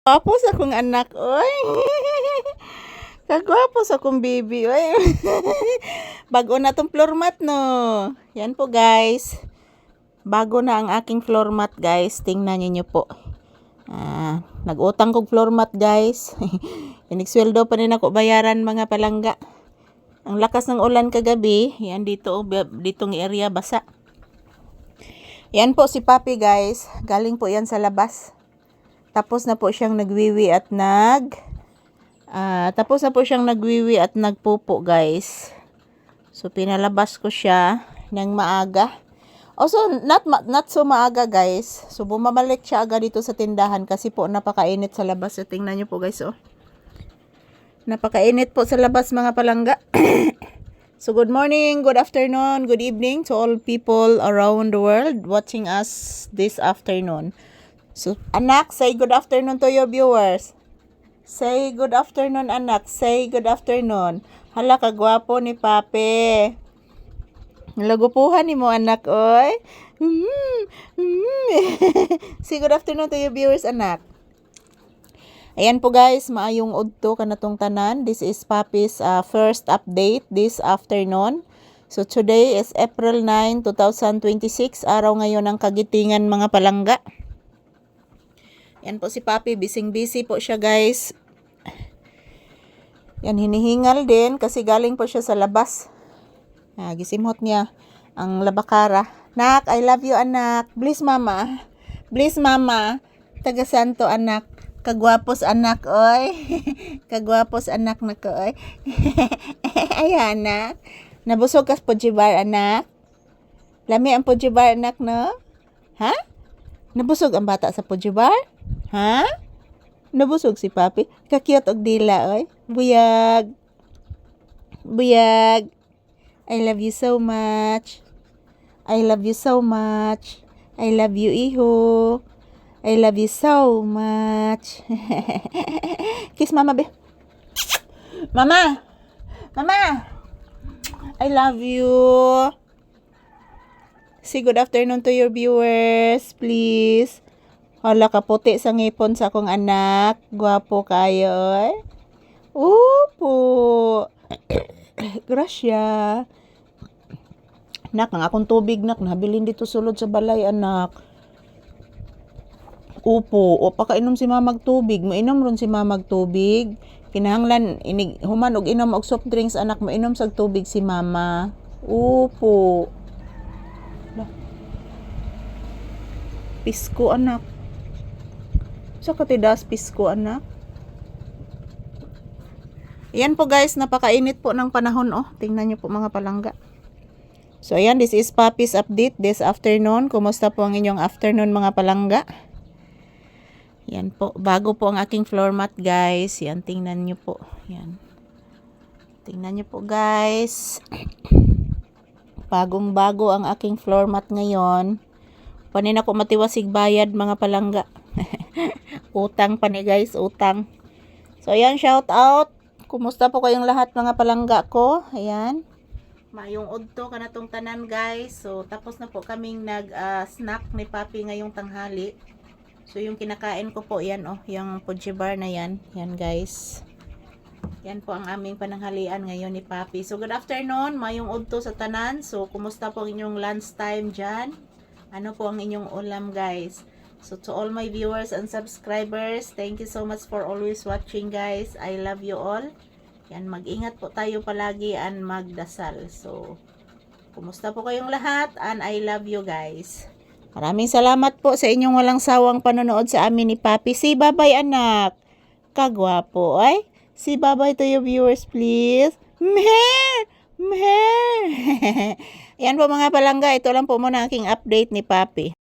Kagwapo sa akong anak, oy. Kagwapo sa akong baby, oy. Bago na tong floor mat, no. Yan po, guys. Bago na ang aking floor mat, guys. Tingnan niyo po. Nag-utang kong floor mat, guys. Inigsweldo pa rin ako bayaran, mga palangga. Ang lakas ng ulan kagabi. Yan ditong area basa. Yan po si Papi, guys. Galing po yan sa labas. Tapos na po siyang nagwiwi at nagpupo, guys. So pinalabas ko siya ng maaga. Also not so maaga, guys. So bumabalik siya agad dito sa tindahan kasi po napakainit sa labas. So tingnan niyo po, guys, oh. Napakainit po sa labas, mga palangga. So good morning, good afternoon, good evening to all people around the world watching us this afternoon. So, anak, say good afternoon to your viewers. Say good afternoon, anak. Say good afternoon. Hala, kagwapo ni Pape. Lagupuhan ni mo, anak, oy. Say good afternoon to your viewers, anak. Ayan po, guys, maayong udto kanatong tanan. This is Papi's first update this afternoon. So, today is April 9, 2026. Araw ngayon ng kagitingan, mga palangga. Yan po si Papi, busy po siya, guys. Yan, hinihingal din kasi galing po siya sa labas. Gisimhot niya ang labakara. Nak, I love you, anak. Please, mama. Please, mama. Taga Santo, anak. Kagwapos, anak, oy. Kagwapos, anak na ko, oy. Ay, anak. Nabusog kas pujibar, anak. Lami ang pujibar, anak, no? Ha? Nabusog ang bata sa pujibar? Ha? Nabusog si Papi? Kakiyot og dila, oy. Buyag. Buyag. I love you so much. I love you so much. I love you, iho. I love you so much. Kiss mama, be. Mama. Mama. I love you. Say good afternoon to your viewers, please. Hala, kaputi sa ngipon sa akong anak. Gwapo kayo, eh. Upo. Grasya. Nak, ang akong tubig, nak. Nabilin dito sulod sa balay, anak. Upo. O, pakainom si mamag tubig. Mainom ron si mamag tubig. Kinahanglan, human og inom og soft drinks, anak. Mainom sa tubig si mama. Upo. Pisko, anak. Sa katidas pisko, anak. Ayan po, guys, napakainit po ng panahon, oh. Tingnan niyo po, mga palangga. So ayan, this is Papi's update this afternoon. Kumusta po ang inyong afternoon, mga palangga? Yan po, bago po ang aking floor mat, guys. Yan, tingnan niyo po. Yan. Tingnan niyo po, guys. Bagong-bago ang aking floor mat ngayon. Panin ako matiwasig bayad, mga palangga. Utang pa ni, guys, utang. So ayan, shout out. Kumusta po kayong lahat, mga palangga ko? Ayan. Mayong udto kanatong tanan, guys. So tapos na po kaming nag-snack ni Papi ngayong tanghali. So yung kinakain ko po, yan, oh, yung pujibar na yan. Yan, guys. Yan po ang aming pananghalian ngayon ni Papi. So good afternoon, mayong udto sa tanan. So kumusta po ang inyong lunch time dyan? Ano po ang inyong ulam, guys? So to all my viewers and subscribers, thank you so much for always watching, guys. I love you all. Yan, mag-ingat po tayo palagi and magdasal. So, kumusta po kayong lahat? And I love you, guys. Maraming salamat po sa inyong walang sawang panonood sa amin ni Papi. Say bye-bye, anak. Kagwapo, ay. Say bye-bye to your viewers, please. Meh! Meh! Yan po, mga palangga. Ito lang po muna aking update ni Papi.